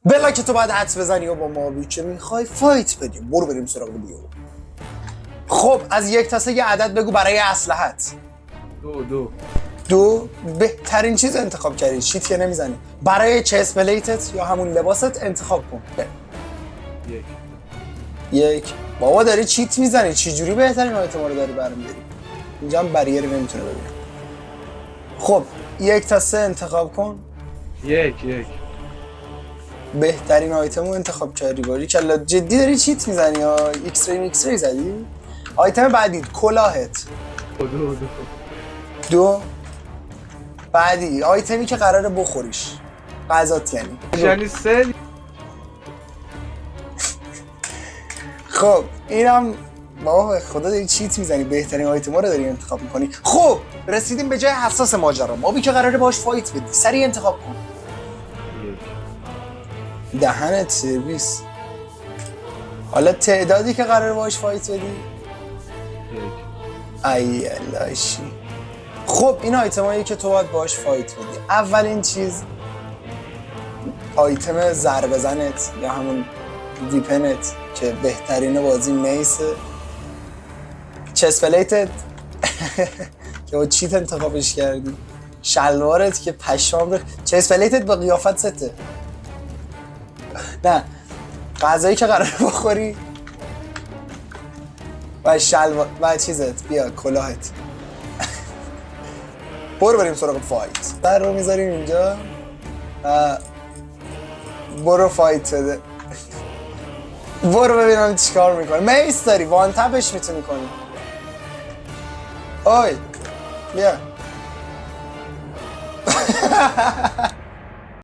بلا که تو باید حدس بزنی و با مابی که میخوای فایت بدیم. برو بریم سراغ بیو. خب از 1 تا 3 یه عدد بگو برای اسلحت. 2 بهترین چیز انتخاب کردی. چیت که نمیزنی. برای چست پلیتت یا همون لباست انتخاب کن. 1 بابا داری چیت میزنی. چی جوری بهترین آیتما رو داری برمی‌داری؟ اینجا هم بریری نمیتونه ببینه. خب 1 تا 3 انتخاب کن. 1 بهترین آیتم رو انتخاب کردی. باری کلا جدی داری چیت میزنی یا ایکس ری زدی؟ آیتم بعدی کلاهت. 2 بعدی آیتمی که قراره بخوریش. غذات یعنی 3. خب اینم بابا خدا داری چیت میزنی. بهترین آیتما رو داری انتخاب میکنی. خب رسیدیم به جای حساس ماجرا. مابی که قراره باش فایت بدی. سریع انتخاب کن. دهنت سرویس. حالا تعدادی که قراره باش فایت بدی. 1 ای لاشی. خب این آیتمایی که تو باید باش فایت بدی. اولین چیز آیتم ضربه زنت یا همون ویپنت که بهترین بازی میسه. چست پلیتت که با چیت انتخابش کردی. شلوارت که پشمام. چست پلیتت با قیافت سته. نه غذایی که قراره بخوری و شلوار و چیزت. بیا کلاهت. برو بریم سراغ فایت. در رو میذاریم اینجا و برو فایت بده. برو ببینم چیکار میکنه. میس داری وان تپش میتونی کنی. اوی بیا.